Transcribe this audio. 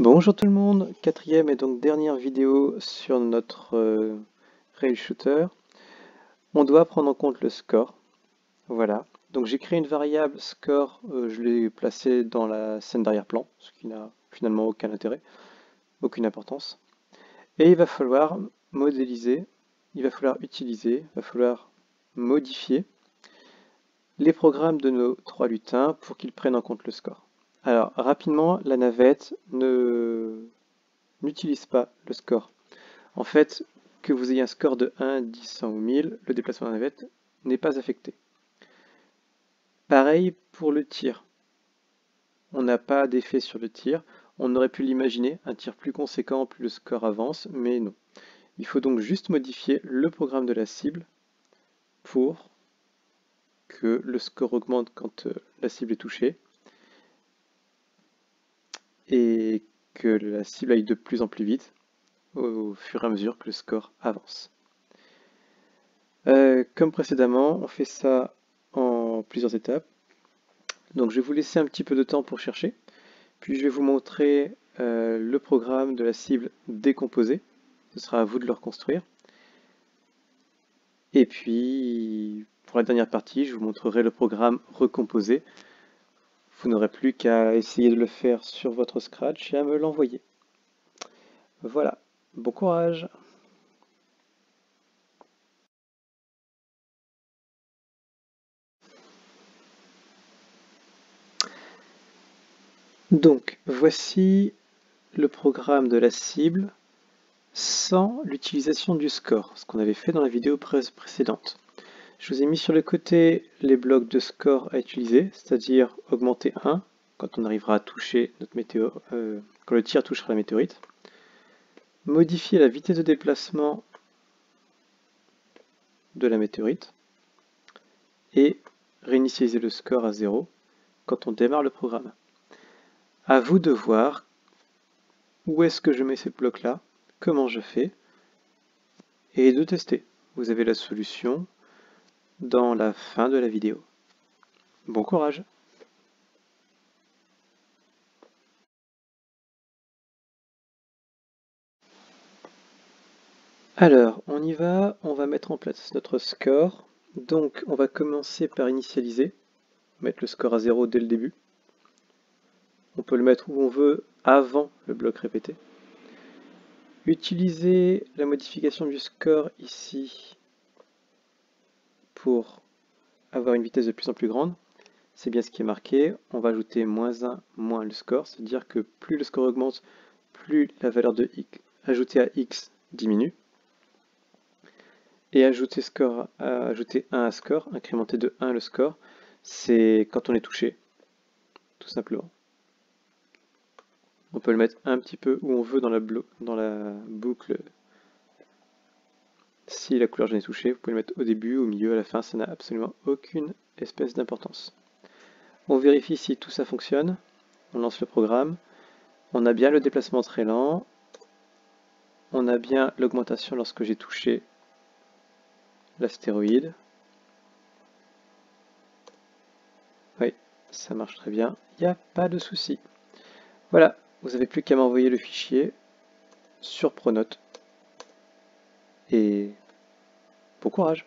Bonjour tout le monde, quatrième et donc dernière vidéo sur notre rail shooter. On doit prendre en compte le score. Voilà. Donc j'ai créé une variable score, je l'ai placée dans la scène d'arrière-plan, ce qui n'a finalement aucun intérêt, aucune importance. Et il va falloir modéliser, il va falloir utiliser, il va falloir modifier les programmes de nos trois lutins pour qu'ils prennent en compte le score. Alors rapidement, la navette n'utilise pas le score. En fait, que vous ayez un score de 1, 10, 100 ou 1000, le déplacement de la navette n'est pas affecté. Pareil pour le tir. On n'a pas d'effet sur le tir. On aurait pu l'imaginer, un tir plus conséquent, plus le score avance, mais non. Il faut donc juste modifier le programme de la cible pour que le score augmente quand la cible est touchée et que la cible aille de plus en plus vite au fur et à mesure que le score avance. Comme précédemment, on fait ça en plusieurs étapes. Donc je vais vous laisser un petit peu de temps pour chercher, puis je vais vous montrer le programme de la cible décomposé. Ce sera à vous de le reconstruire. Et puis, pour la dernière partie, je vous montrerai le programme recomposé. Vous n'aurez plus qu'à essayer de le faire sur votre Scratch et à me l'envoyer. Voilà, bon courage! Donc, voici le programme de la cible sans l'utilisation du score, ce qu'on avait fait dans la vidéo précédente. Je vous ai mis sur le côté les blocs de score à utiliser, c'est-à-dire augmenter 1 quand on arrivera à toucher notre quand le tir touchera la météorite. Modifier la vitesse de déplacement de la météorite et réinitialiser le score à 0 quand on démarre le programme. À vous de voir où est-ce que je mets ces blocs-là, comment je fais, et de tester. Vous avez la solution dans la fin de la vidéo. Bon courage! Alors, on y va, on va mettre en place notre score. Donc, on va commencer par initialiser, mettre le score à 0 dès le début. On peut le mettre où on veut avant le bloc répété. Utiliser la modification du score ici pour avoir une vitesse de plus en plus grande. C'est bien ce qui est marqué. On va ajouter -1 moins le score, c'est-à-dire que plus le score augmente, plus la valeur de x ajoutée à x diminue. Et ajouter 1 à score, incrémenter de 1 le score, c'est quand on est touché, tout simplement. On peut le mettre un petit peu où on veut dans la boucle. Si la couleur jaune est touchée, vous pouvez le mettre au début, au milieu, à la fin, ça n'a absolument aucune espèce d'importance. On vérifie si tout ça fonctionne, on lance le programme, on a bien le déplacement très lent, on a bien l'augmentation lorsque j'ai touché l'astéroïde. Oui, ça marche très bien, il n'y a pas de souci. Voilà, vous n'avez plus qu'à m'envoyer le fichier sur Pronote. Et bon courage!